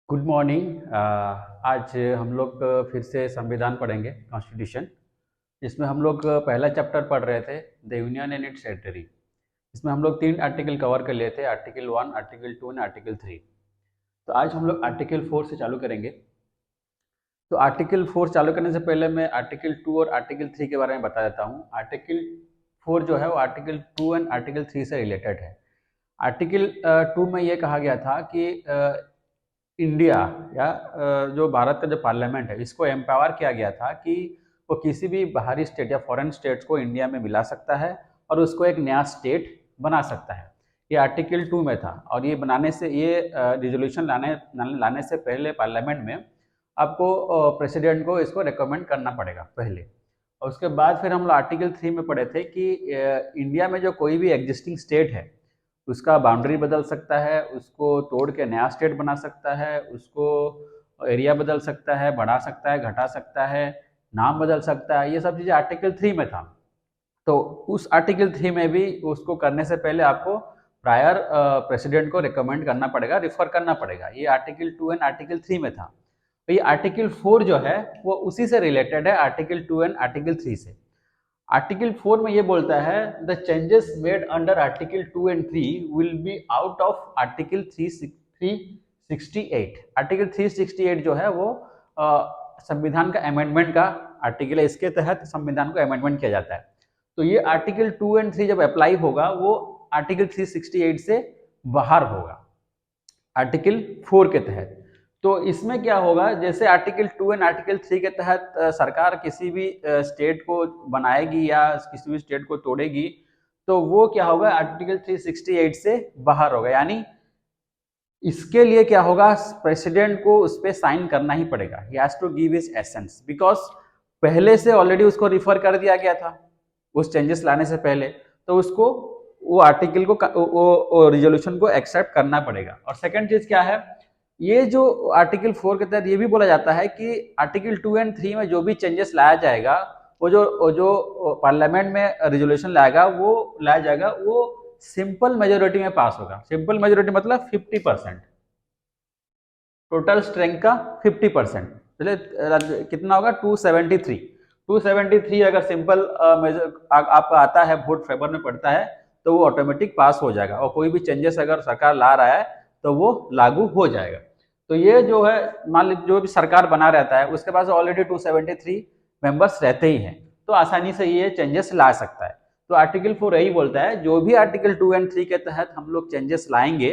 Good morning. आज हम लोग फिर से संविधान पढ़ेंगे, कॉन्स्टिट्यूशन। इसमें हम लोग पहला चैप्टर पढ़ रहे थे, the union and it's territory. इसमें हम लोग 3 आर्टिकल कवर कर लिए थे, आर्टिकल 1, आर्टिकल 2 एंड आर्टिकल 3। तो आज हम लोग आर्टिकल 4 से चालू करेंगे। तो आर्टिकल 4 चालू करने से पहले मैं आर्टिकल 2 और आर्टिकल 3 के बारे में बता देता हूँ। आर्टिकल 4 जो है वो आर्टिकल 2 एंड आर्टिकल 3 से रिलेटेड है। आर्टिकल 2 में ये कहा गया था कि इंडिया या जो भारत का जो पार्लियामेंट है, इसको एम्पावर किया गया था कि वो किसी भी बाहरी स्टेट या फॉरेन स्टेट्स को इंडिया में मिला सकता है और उसको एक नया स्टेट बना सकता है। ये आर्टिकल 2 में था और ये बनाने से ये रिजोल्यूशन लाने से पहले पार्लियामेंट में आपको प्रेसिडेंट को इसको रिकमेंड करना पड़ेगा पहले। और उसके बाद फिर हम लोग आर्टिकल 3 में पढ़े थे कि इंडिया में जो कोई भी एग्जिस्टिंग स्टेट है उसका बाउंड्री बदल सकता है, उसको तोड़ के नया स्टेट बना सकता है, उसको एरिया बदल सकता है, बढ़ा सकता है, घटा सकता है, नाम बदल सकता है। ये सब चीज़ें आर्टिकल 3 में था। तो उस आर्टिकल 3 में भी उसको करने से पहले आपको प्रायर प्रेसिडेंट को रिकमेंड करना पड़ेगा, रिफर करना पड़ेगा। ये आर्टिकल 2 एंड आर्टिकल 3 में था। तो ये आर्टिकल 4 जो है वो उसी से रिलेटेड है, आर्टिकल 2 एंड आर्टिकल 3 से। आर्टिकल 4 में ये बोलता है the changes made under article 2 and 3 will be out of article 368। Article 368 जो है वो संविधान का अमेंडमेंट का आर्टिकल है। इसके तहत संविधान को अमेंडमेंट किया जाता है। तो ये आर्टिकल 2 एंड 3 जब अप्लाई होगा वो आर्टिकल 368 से बाहर होगा, आर्टिकल 4 के तहत। तो इसमें क्या होगा, जैसे आर्टिकल 2 एंड आर्टिकल 3 के तहत सरकार किसी भी स्टेट को बनाएगी या किसी भी स्टेट को तोड़ेगी, तो वो क्या होगा, आर्टिकल 368 से बाहर होगा। यानी इसके लिए क्या होगा, प्रेसिडेंट को उस पर साइन करना ही पड़ेगा। He has to give his assent, because पहले से ऑलरेडी उसको रिफर कर दिया गया था उस चेंजेस लाने से पहले। तो उसको वो आर्टिकल को वो रिजोल्यूशन को एक्सेप्ट करना पड़ेगा। और सेकंड चीज क्या है, ये जो आर्टिकल 4 के तहत ये भी बोला जाता है कि आर्टिकल 2 एंड 3 में जो भी चेंजेस लाया जाएगा, वो जो पार्लियामेंट में रिजोल्यूशन लाएगा वो सिंपल मेजोरिटी में पास होगा। सिंपल मेजोरिटी मतलब 50%, टोटल स्ट्रेंथ का 50%। चलिए कितना होगा, 273 अगर सिंपल आपका आता है, वोट फेवर में पड़ता है, तो वो ऑटोमेटिक पास हो जाएगा। और कोई भी चेंजेस अगर सरकार ला रहा है तो वो लागू हो जाएगा। तो ये जो है, मान लीजिए जो भी सरकार बना रहता है उसके पास ऑलरेडी 273 मेंबर्स रहते ही हैं, तो आसानी से ये चेंजेस ला सकता है। तो आर्टिकल 4 यही बोलता है, जो भी आर्टिकल 2 एंड 3 के तहत हम लोग चेंजेस लाएंगे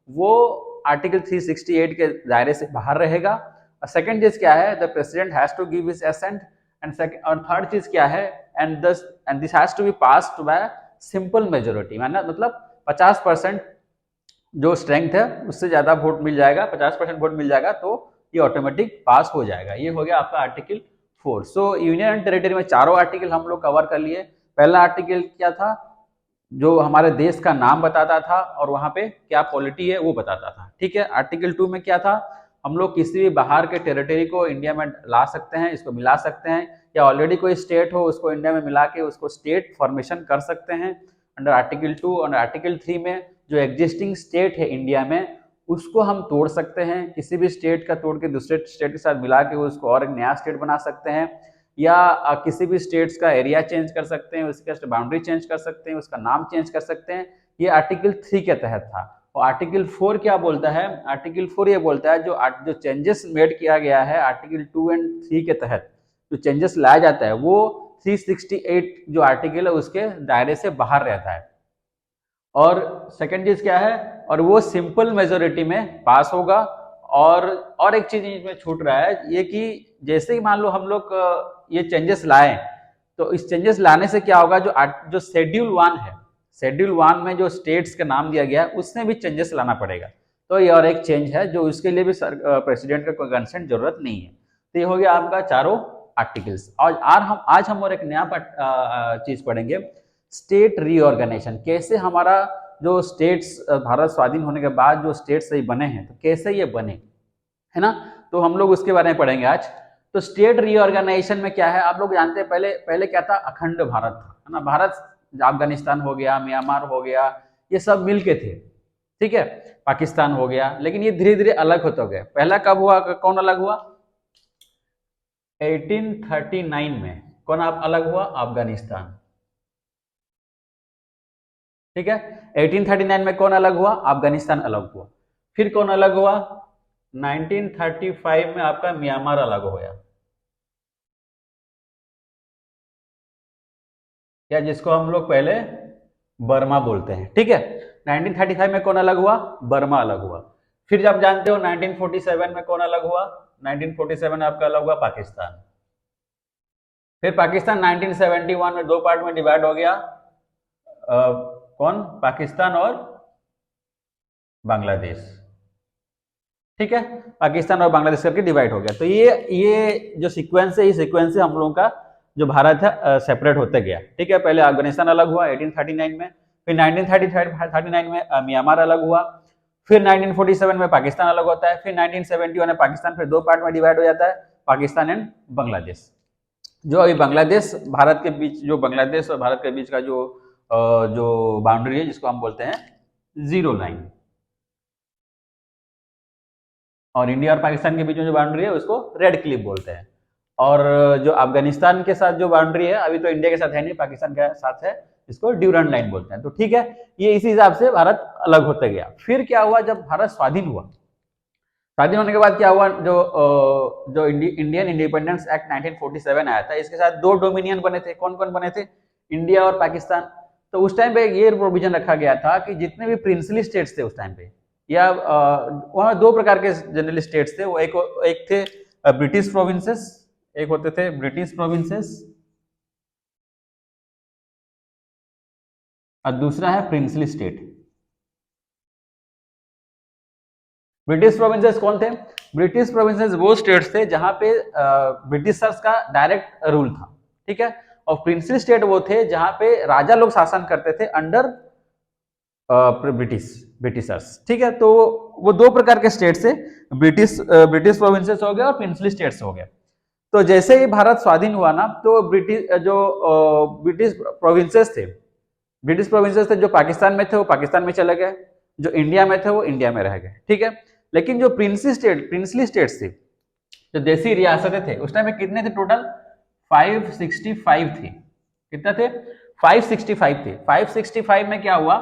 वो आर्टिकल 368 के दायरे से बाहर रहेगा। और सेकंड चीज क्या है, the president has to give his assent. And second और थर्ड चीज क्या है, and this has to be passed by simple majority. मतलब 50% जो स्ट्रेंथ है उससे ज्यादा वोट मिल जाएगा, 50% वोट मिल जाएगा तो ये ऑटोमेटिक पास हो जाएगा। ये हो गया आपका article 4। So union and territory में चारों आर्टिकल हम लोग कवर कर लिए। पहला आर्टिकल क्या था, जो हमारे देश का नाम बताता था और वहां पे क्या पॉलिटी है वो बताता था। ठीक है। आर्टिकल 2 में क्या था, हम लोग किसी भी बाहर के टेरिटरी को इंडिया में ला सकते हैं, इसको मिला सकते हैं, या ऑलरेडी कोई स्टेट हो उसको इंडिया में मिला के उसको स्टेट फॉर्मेशन कर सकते हैं अंडर आर्टिकल 2। और आर्टिकल 3 में जो एग्जिस्टिंग स्टेट है इंडिया में उसको हम तोड़ सकते हैं, किसी भी स्टेट का तोड़ के दूसरे स्टेट के साथ मिला के उसको और एक नया स्टेट बना सकते हैं, या किसी भी स्टेट्स का एरिया चेंज कर सकते हैं, उसका बाउंड्री चेंज कर सकते हैं, उसका नाम चेंज कर सकते हैं। ये आर्टिकल 3 के तहत था। और आर्टिकल 4 क्या बोलता है, आर्टिकल 4 ये बोलता है जो चेंजेस मेड किया गया है आर्टिकल 2 एंड 3 के तहत, जो चेंजेस लाया जाता है वो 368 जो आर्टिकल है उसके दायरे से बाहर रहता है। और सेकंड चीज क्या है, और वो सिंपल मेजोरिटी में पास होगा। और एक चीज इसमें छूट रहा है, ये कि जैसे ही मान लो हम लोग ये चेंजेस लाए, तो इस चेंजेस लाने से क्या होगा, जो शेड्यूल 1 है, शेड्यूल 1 में जो स्टेट्स का नाम दिया गया है उसमें भी चेंजेस लाना पड़ेगा। तो ये और एक चेंज है जो उसके लिए भी प्रेसिडेंट का कोई कंसेंट जरूरत नहीं है। तो ये हो गया आपका चारों आर्टिकल्स। और आज हम और एक नया चीज पढ़ेंगे, स्टेट रीऑर्गेनाइजेशन। कैसे हमारा जो स्टेट्स भारत स्वाधीन होने के बाद जो स्टेट्स सही बने हैं, तो कैसे ये बने, है ना। तो हम लोग उसके बारे में पढ़ेंगे आज। तो स्टेट रीऑर्गेनाइजेशन में क्या है, आप लोग जानते हैं पहले पहले क्या था, अखंड भारत था, है ना। भारत, अफगानिस्तान हो गया, म्यांमार हो गया, ये सब मिल के थे। ठीक है, पाकिस्तान हो गया, लेकिन ये धीरे धीरे अलग होते गए। पहला कब हुआ, कौन अलग हुआ? 1839 में कौन अलग हुआ? अफगानिस्तान। ठीक है, 1839 में कौन अलग हुआ? अफगानिस्तान अलग हुआ। फिर कौन अलग हुआ? 1935 में आपका म्यांमार अलग हो गया, या जिसको हम लोग पहले बर्मा बोलते हैं। ठीक है, 1935 में कौन अलग हुआ? बर्मा अलग हुआ। फिर जब जानते हो 1947 में कौन अलग हुआ? 1947 में आपका अलग हुआ पाकिस्तान। फिर पाकिस्तान 1971 में दो पार्ट में डिवाइड हो गया, कौन? पाकिस्तान और बांग्लादेश। ठीक है, पाकिस्तान और बांग्लादेश करके डिवाइड हो गया। तो ये जो सीक्वेंस है, ये सीक्वेंस से हम लोगों का जो भारत है सेपरेट होते गया। ठीक है, पहले अफगानिस्तान अलग हुआ 1839 में, फिर 1939 में म्यांमार अलग हुआ, फिर 1947 में पाकिस्तान अलग होता है, फिर 1971 में पाकिस्तान फिर दो पार्ट में डिवाइड हो जाता है, पाकिस्तान एंड बांग्लादेश। जो अभी बांग्लादेश भारत के बीच, जो बांग्लादेश और भारत के बीच का जो बाउंड्री है, जिसको हम बोलते हैं जीरो लाइन, और इंडिया और पाकिस्तान के बीच में जो बाउंड्री है उसको रेड क्लिफ बोलते हैं। और जो अफगानिस्तान के साथ जो बाउंड्री है, अभी तो इंडिया के साथ है नहीं, पाकिस्तान के साथ है, इसको ड्यूरंड लाइन बोलते हैं। तो ठीक है, ये इसी हिसाब से भारत अलग होते गया। फिर क्या हुआ, जब भारत स्वाधीन हुआ, स्वाधीन होने के बाद क्या हुआ, जो इंडियन इंडिपेंडेंस एक्ट 1947 आया था, इसके साथ दो डोमिनियन बने थे। कौन कौन बने थे? इंडिया और पाकिस्तान। तो उस टाइम पे ये प्रोविजन रखा गया था कि जितने भी प्रिंसली स्टेट्स थे उस टाइम पे, या वहाँ दो प्रकार के जनरल स्टेट्स थे। वो एक थे ब्रिटिश प्रोविंसेस, एक होते थे ब्रिटिश प्रोविंसेस, और दूसरा है प्रिंसली स्टेट। ब्रिटिश प्रोविंसेस कौन थे? ब्रिटिश प्रोविंसेस वो स्टेट्स थे जहां पे ब्रिटिशर्स का डायरेक्ट रूल था। ठीक है, और प्रिंसली स्टेट वो थे जहां पे राजा लोग शासन करते थे अंडर ब्रिटिशर्स। ठीक है, तो वो दो प्रकार के स्टेट्स थे, ब्रिटिश प्रोविंसेस हो गया और प्रिंसली स्टेट्स हो गया। तो जैसे ही भारत स्वाधीन हुआ ना, तो ब्रिटिश प्रोविंसेस थे, जो पाकिस्तान में थे वो पाकिस्तान में चले गए, जो इंडिया में थे वो इंडिया में रह गए। ठीक है, लेकिन जो प्रिंसली स्टेट्स थी, जो देसी रियासतें थे, उस टाइम में कितने थे टोटल? 565 थे। कितने थे? 565 थे। 565 में क्या हुआ,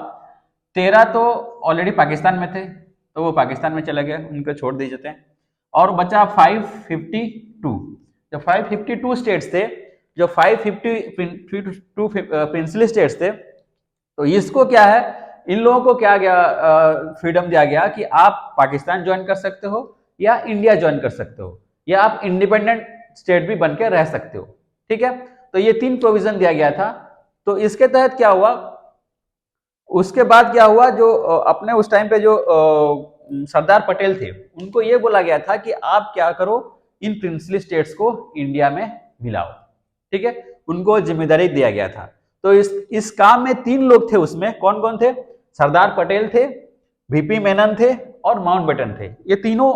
13 तो ऑलरेडी पाकिस्तान में थे, तो वो पाकिस्तान में चले गए, उनको छोड़ दिए जाते हैं, और बचा 552। जो 552 स्टेट्स थे, जो 552 प्रिंसली स्टेट्स थे, तो इसको क्या है, इन लोगों को क्या गया, फ्रीडम दिया गया कि आप पाकिस्तान ज्वाइन कर सकते हो, या इंडिया ज्वाइन कर सकते हो, या आप इंडिपेंडेंट स्टेट भी बन के रह सकते हो। ठीक है, तो ये तीन प्रोविजन दिया गया था। तो इसके तहत क्या हुआ, उसके बाद क्या हुआ, जो अपने उस टाइम पे जो सरदार पटेल थे, उनको ये बोला गया था कि आप क्या करो, इन प्रिंसली स्टेट्स को इंडिया में मिलाओ। ठीक है, उनको जिम्मेदारी दिया गया था। तो इस काम में तीन लोग थे उसमें। कौन कौन थे? सरदार पटेल थे, वीपी मेनन थे, और माउंटबेटन थे। ये तीनों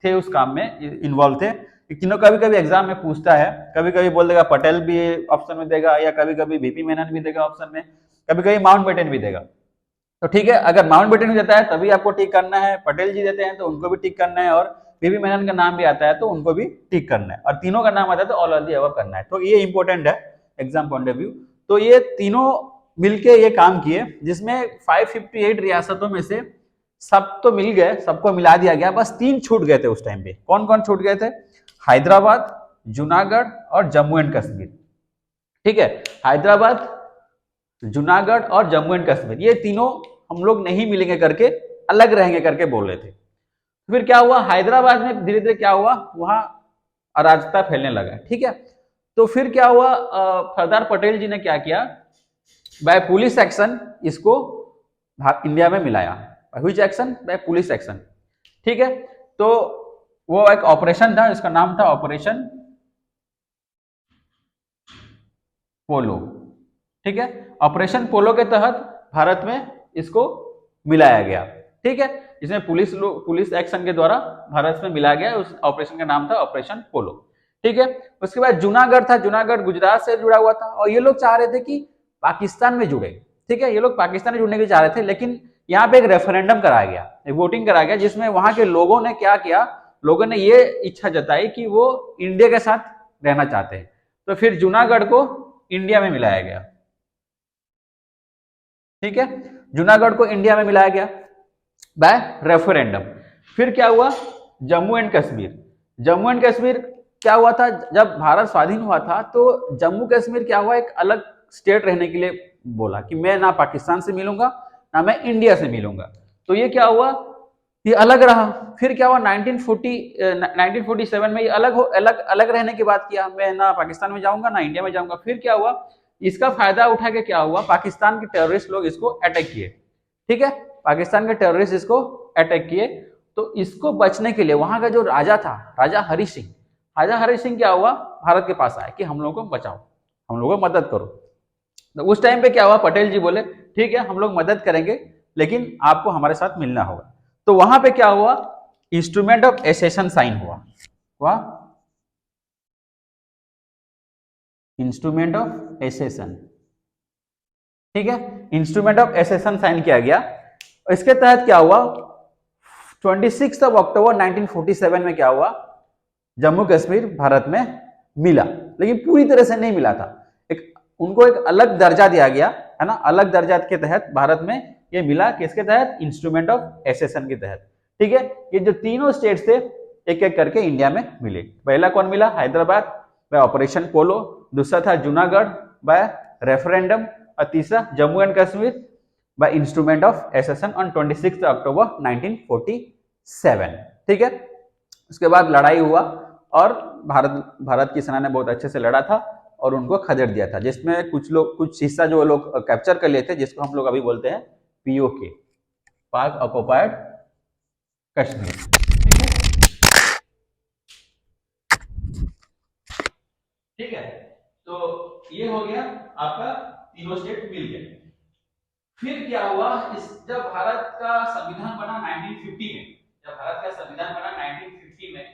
थे उस काम में इन्वॉल्व थे। तीनों कभी कभी एग्जाम में पूछता है, कभी कभी बोल देगा पटेल भी ऑप्शन में देगा, या कभी कभी वीपी मेनन भी देगा ऑप्शन में, कभी कभी माउंटबेटन भी देगा। तो ठीक है, अगर माउंटबेटन भी देता है तभी आपको टिक करना है, पटेल जी देते हैं तो उनको भी टिक करना है, और वीपी मेनन का नाम भी आता है तो उनको भी टिक करना है, और तीनों का नाम आता है तो ऑल ऑफ द अबव करना है। तो ये इंपॉर्टेंट है एग्जाम पॉइंट ऑफ व्यू। तो ये तीनों मिलके ये काम किए, जिसमें 558 रियासतों में से सब तो मिल गए, सबको मिला दिया गया, बस तीन छूट गए थे उस टाइम पे। कौन कौन छूट गए थे? हैदराबाद, जूनागढ़ और जम्मू एंड कश्मीर। ठीक है, हैदराबाद, जूनागढ़ और जम्मू एंड कश्मीर, ये तीनों हम लोग नहीं मिलेंगे करके, अलग रहेंगे करके बोल रहे थे। फिर क्या हुआ, हैदराबाद में धीरे धीरे क्या हुआ, वहां अराजकता फैलने लगा। ठीक है, तो फिर क्या हुआ, सरदार पटेल जी ने क्या किया, बाय पुलिस एक्शन इसको इंडिया में मिलाया। Which action? By police action. ठीक है, तो वो एक ऑपरेशन था, इसका नाम था ऑपरेशन पोलो। ठीक है, ऑपरेशन पोलो के तहत भारत में इसको मिलाया गया। ठीक है, इसमें पुलिस एक्शन के द्वारा भारत में मिलाया गया। उस ऑपरेशन का नाम था ऑपरेशन पोलो। ठीक है, उसके बाद जूनागढ़ था, जूनागढ़ गुजरात से जुड़ा हुआ था, और ये लोग चाह रहे थे कि पाकिस्तान में जुड़े। ठीक है, ये लोग पाकिस्तान में जुड़ने की चाह रहे थे, लेकिन यहाँ पे एक रेफरेंडम कराया गया, एक वोटिंग कराया गया, जिसमें वहां के लोगों ने क्या किया, लोगों ने ये इच्छा जताई कि वो इंडिया के साथ रहना चाहते हैं। तो फिर जूनागढ़ को इंडिया में मिलाया गया। ठीक है, जूनागढ़ को इंडिया में मिलाया गया बाय रेफरेंडम। फिर क्या हुआ, जम्मू एंड कश्मीर। जम्मू एंड कश्मीर क्या हुआ था, जब भारत स्वाधीन हुआ था तो जम्मू कश्मीर क्या हुआ, एक अलग स्टेट रहने के लिए बोला कि मैं ना पाकिस्तान से मिलूंगा ना मैं इंडिया से मिलूंगा। तो ये क्या हुआ, ये अलग रहा। फिर क्या हुआ, 1947 में ये अलग रहने की बात किया, मैं ना पाकिस्तान में जाऊंगा ना इंडिया में जाऊंगा। फिर क्या हुआ, इसका फायदा उठा के क्या हुआ, पाकिस्तान के टेररिस्ट लोग इसको अटैक किए। ठीक है, पाकिस्तान के टेररिस्ट इसको अटैक किए। तो इसको बचने के लिए वहां का जो राजा था, राजा हरि सिंह क्या हुआ, भारत के पास आया कि हम लोगों को बचाओ, हम लोगों को मदद करो। तो उस टाइम पे क्या हुआ, पटेल जी बोले ठीक है हम लोग मदद करेंगे, लेकिन आपको हमारे साथ मिलना होगा। तो वहां पे क्या हुआ, इंस्ट्रूमेंट ऑफ एसेशन साइन हुआ इंस्ट्रूमेंट ऑफ एसेशन। ठीक है, इंस्ट्रूमेंट ऑफ एसेशन साइन किया गया। इसके तहत क्या हुआ, 26 अक्टूबर 1947 में क्या हुआ, जम्मू कश्मीर भारत में मिला, लेकिन पूरी तरह से नहीं मिला था। उनको एक अलग दर्जा दिया गया है ना, अलग दर्जा के तहत भारत में ये मिला, किसके तहत, इंस्ट्रूमेंट ऑफ एसेशन के तहत। ठीक है, ये जो तीनों स्टेट्स थे एक एक करके इंडिया में मिले। पहला कौन मिला, हैदराबाद बाय ऑपरेशन पोलो, दूसरा था जूनागढ़ बाय रेफरेंडम, और तीसरा Jammu and Kashmir by instrument of accession on 26 October 1947। ठीक है, उसके बाद लड़ाई हुआ और भारत की सेना ने बहुत अच्छे से लड़ा था और उनको खदेड़ दिया था, जिसमें कुछ हिस्सा जो लोग कैप्चर कर लिए थे, जिसको हम लोग अभी बोलते हैं पीओके, पाक ऑक्युपाइड कश्मीर। ठीक है, तो ये हो गया आपका, तीनों स्टेट मिल गए। फिर क्या हुआ, जब भारत का संविधान बना 1950 में, जब भारत का संविधान बना 1950 में,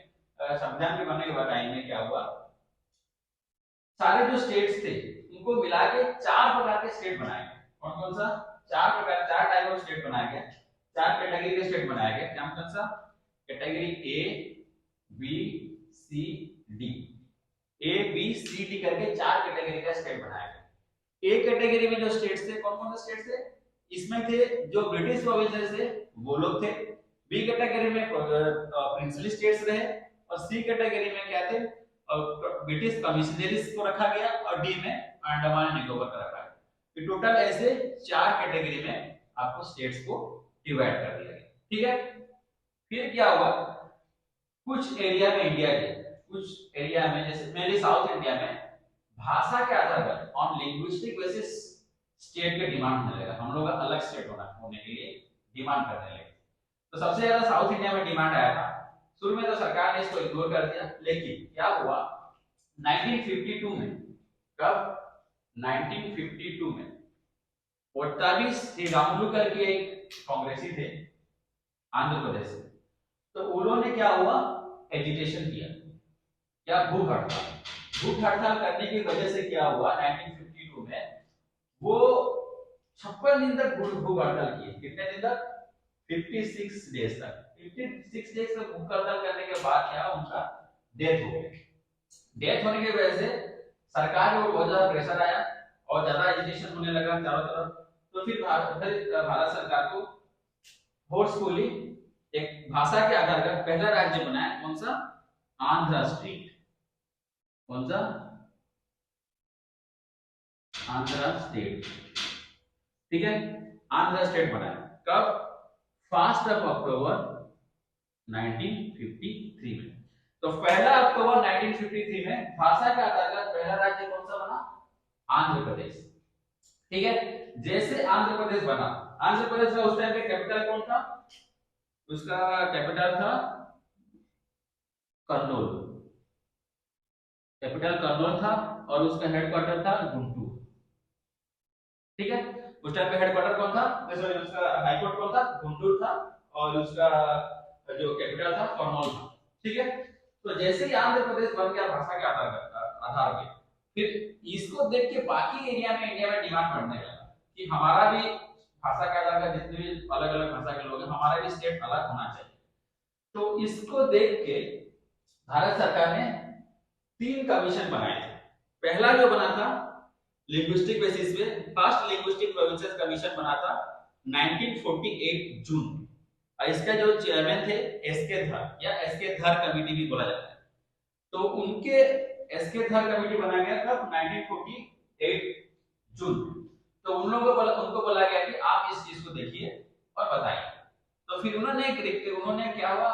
संविधान के बनने के बाद टाइम में क्या हुआ, सारे जो स्टेट्स थे इनको मिला के 4 प्रकार के स्टेट बनाए गए। कौन कौन सा, 4 टाइप ऑफ स्टेट बनाया गया, 4 कैटेगरी के स्टेट बनाया गया। क्या कौन सा, category A B C D, A B C D करके 4 कैटेगरी का स्टेट बनाया गया। ए कैटेगरी में जो स्टेट्स थे, कौन कौन से स्टेट्स थे, इसमें थे जो ब्रिटिश प्रोविंसेस थे वो लोग थे। बी कैटेगरी में प्रिंसली स्टेट्स रहे, और सी कैटेगरी में क्या थे, ब्रिटिश कमिश्नरीज को रखा गया, और डी में अंडमान निकोबार का रखा गया। टोटल ऐसे 4 कैटेगरी में आपको स्टेट्स को डिवाइड कर दिया गया। ठीक है, फिर क्या हुआ, कुछ एरिया में इंडिया के, कुछ एरिया में जैसे मेनली साउथ इंडिया में, भाषा के आधार पर ऑन लिंग्विस्टिक बेसिस स्टेट के डिमांड होने लगा, हम लोग का अलग स्टेट होने के लिए डिमांड करने लगे। तो सबसे ज्यादा साउथ इंडिया में डिमांड आया था। शुरू में तो सरकार ने इसको इग्नोर कर दिया, लेकिन क्या हुआ 1952 में, कब, 1952 में पट्टाभी श्रीरामुलु करके एक कांग्रेसी थे आंध्र प्रदेश से, तो उन्होंने क्या हुआ, एजिटेशन किया, क्या, भूख हड़ताल करने की वजह से क्या हुआ 1952 में, वो 56 दिन तक भूख हड़ताल किए। कितने दिन तक, 56 डेज तक। 56 डेज तक भूख हड़ताल करने के बाद क्या, उनका डेथ हो गया। डेथ होने की वजह से सरकार को बहुत ज्यादा प्रेशर आया और ज्यादा एजिटेशन होने लगा चारों तरफ। तो फिर भारत सरकार को फोर्सफुली एक भाषा के आधार पर पहला राज्य बनाया, कौन सा, आंध्र स्टेट। कौन सा, आंध्र स्टेट। ठीक है, आंध्र स्टेट बनाया, कब, 1 अक्टूबर 1953 में। तो 1 अक्टूबर 1953 में भाषा के आधार पर पहला राज्य कौन सा बना, आंध्र प्रदेश। ठीक है, जैसे आंध्र प्रदेश बना, आंध्र प्रदेश का उस टाइम पे कैपिटल कौन था, उसका कैपिटल था कर्नूल, कैपिटल कर्नूल था, और उसका हेडक्वार्टर था गुंटूर। ठीक है, उस टाइम पे हेडक्वार्टर कौन था, सॉरी उसका हाईकोर्ट कौन था, गुंटूर था, और उसका जो कैपिटल था कर्नूल था। ठीक है, तो जैसे ही आंध्र प्रदेश बन गया भाषा के आधार पे, फिर इसको देख के बाकी एरिया में इंडिया में डिमांड बढ़ने लगा कि हमारा भी भाषा के आधार पर जितने भी अलग अलग भाषा के लोग हैं, हमारा भी स्टेट अलग होना चाहिए। तो इसको देख के भारत सरकार ने 3 कमीशन बनाए थे। पहला जो बना था लिंग्विस्टिक बेसिस पे, फर्स्ट लिंग्विस्टिक प्रोविंसेस कमीशन बना था 1948 जून। और इसका जो चेयरमैन थे एसके धर या एसके धर कमेटी भी बोला जाता है। तो उनके एसके धर कमेटी बनाया गया कब 1948 जून। तो उन लोगों को उनको बोला गया कि आप इस चीज को देखिए और बताइए। तो फिर उन्होंने क्या हुआ,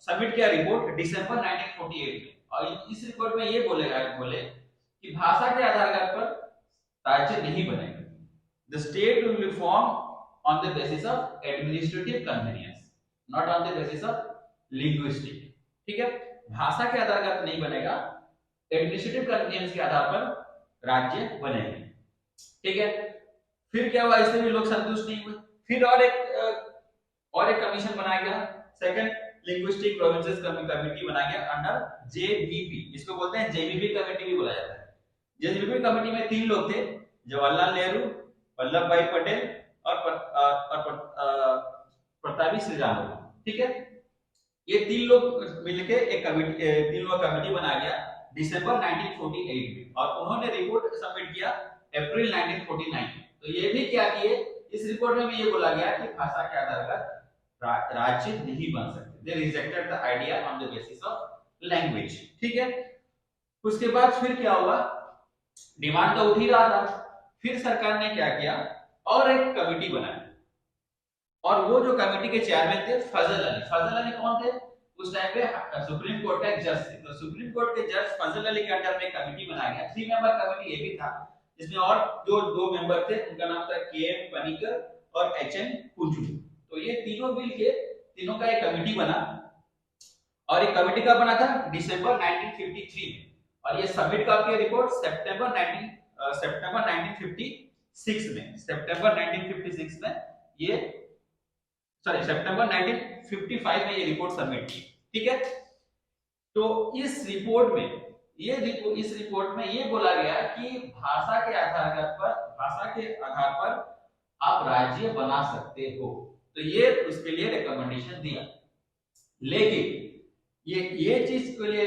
सबमिट किया रिपोर्ट दिसंबर 1948 में। और इस रिपोर्ट में ये बोले कि भाषा के आधार पर राज्य नहीं बनेगा। The state will be form on the basis of administrative convenience, not on the basis of linguistic. ठीक है, भाषा के आधार पर नहीं बनेगा, एडमिनिस्ट्रेटिव कन्वीनियंस के आधार पर राज्य बनेंगे। ठीक है, फिर क्या हुआ, इससे भी लोग संतुष्ट नहीं हुए। फिर और एक कमीशन बनाया गया, सेकंड लिंग्विस्टिक प्रोविंसेस कमेटी बनाया गया अंडर जेबीपी। इसको बोलते हैं जेबीपी कमेटी भी बोला जाता है। जेबीपी कमेटी में 3 लोग थे, जवाहरलाल नेहरू, वल्लभ भाई पटेल और प्रतापी श्रीराम। ठीक है, ये 3 लोग मिलके एक कमेटी 3 लोग कमेटी बनाया गया दिसंबर 1948 में। और उन्होंने रिपोर्ट सबमिट किया अप्रैल 1949। तो ये भी क्या किए, इस रिपोर्ट में भी ये बोला गया कि भाषा के आधार पर राज्य नहीं बन सकते। They rejected the idea on the basis of language. ठीक है, उसके बाद फिर क्या हुआ, डिमांड तो उठ ही रहा था। फिर सरकार ने क्या किया, और एक कमेटी बनाई। और वो जो कमेटी के चेयरमैन थे फजल अली। फजल अली कौन थे, उस टाइम पे सुप्रीम कोर्ट का जज थे। तो सुप्रीम कोर्ट के जज फजल अली के अंडर में कमेटी बनाया गया। 3 मेंबर कमेटी ये भी था, जिसमें और जो 2 मेंबर थे, उनका नाम था के.एम. पनिकर और एच.एन. कुंजू। तो ये तीनों मिलके तीनों का एक कमेटी बना। और एक कमेटी का बना था दिसंबर 1953 में। और ये सबमिट कब किया रिपोर्ट, सितंबर 1956 में। सितंबर 1956 में ये सितंबर 1955 में ये रिपोर्ट सबमिट की। ठीक है, तो इस रिपोर्ट में ये बोला गया कि भाषा के आधार पर आप राज्य बना सकते हो। तो ये उसके लिए रिकमेंडेशन दिया। लेकिन ये चीज के लिए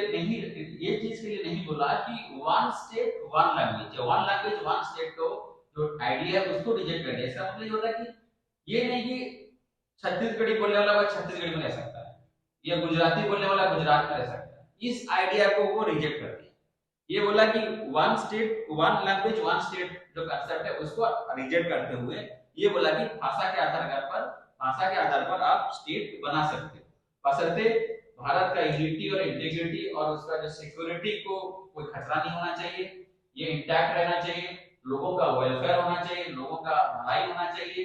नहीं बोला कि one state one language, one language one state को जो आइडिया है उसको रिजेक्ट कर दिया। इसका मतलब ये होता है कि ये नहीं कि छत्तीसगढ़ी बोलने वाला छत्तीसगढ़ी में रह सकता है या गुजराती बोलने वाला गुजरात में रह सकता है। इस आइडिया को वो रिजेक्ट कर दिया। ये बोला कि one state one language one state जो कंसेप्ट है उसको रिजेक्ट करते हुए ये बोला कि भाषा के आधार पर आप स्टेट बना सकते हो, बशर्ते भारत का यूनिटी और इंटीग्रिटी और उसका जो सिक्योरिटी को कोई खतरा नहीं होना चाहिए, ये इंटैक्ट रहना चाहिए, लोगों का वेलफेयर होना चाहिए, लोगों का भलाई होना चाहिए,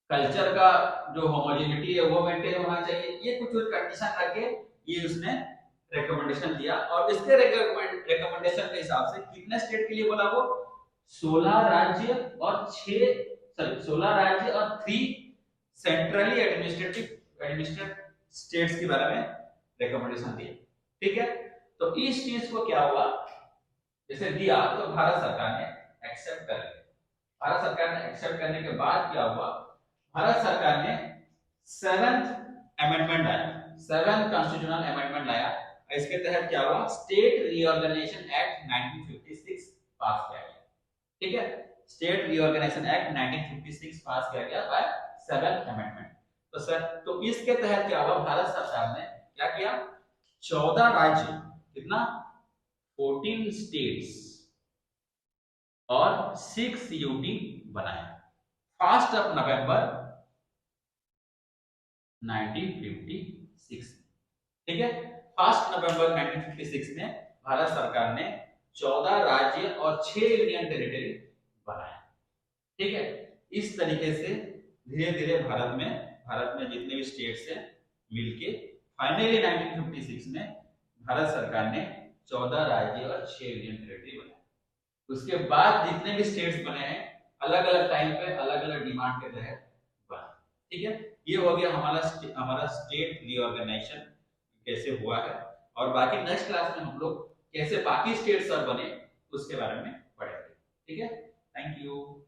कल्चर का जो होमोजेनिटी है वो मेंटेन होना चाहिए। ये कुछ कंडीशन रख के ये उसने रिकमेंडेशन दिया। और इसके रिकमेंडेशन के हिसाब से कितने स्टेट के लिए बोला वो, 16 राज्य और 3 सेंट्रली एडमिनिस्ट्रेटिव स्टेट्स के बारे में रिकमेंडेशन दिया। ठीक है, तो इस चीज को क्या हुआ, जैसे दिया तो भारत सरकार ने एक्सेप्ट कर लिया। भारत सरकार ने एक्सेप्ट करने के बाद क्या हुआ, भारत सरकार ने 7th अमेंडमेंट लाया, 7th कॉन्स्टिट्यूशनल अमेंडमेंट लाया। इसके तहत क्या हुआ, स्टेट रीऑर्गेनाइजेशन एक्ट 1956 पास किया गया। ठीक है, स्टेट रीऑर्गेनाइजेशन एक्ट 1956 पास किया गया बाय 7th अमेंडमेंट। तो इसके तहत क्या हुआ, भारत सरकार ने क्या किया, 14 राज्य, कितना 14 स्टेट्स और 6 यूटी बनाया 1 नवंबर 1956। ठीक है, 1 नवंबर 1956 में भारत सरकार ने 14 राज्य और 6 यूनियन टेरिटरी बनाया। ठीक है, इस तरीके से धीरे धीरे भारत में जितने भी स्टेट्स हैं मिलके फाइनली 1956 में भारत सरकार ने 14 राज्य और 6 यूनियन टेरिटरी बनाए। उसके बाद जितने भी स्टेट्स बने हैं अलग अलग टाइम पे अलग अलग डिमांड के तहत बने। ठीक है, ये हो गया हमारा स्टेट रीऑर्गेनाइजेशन कैसे हुआ है। और बाकी नेक्स्ट क्लास में हम लोग कैसे बाकी स्टेट्स सब बने उसके बारे में पढ़ेंगे। ठीक है, थैंक यू।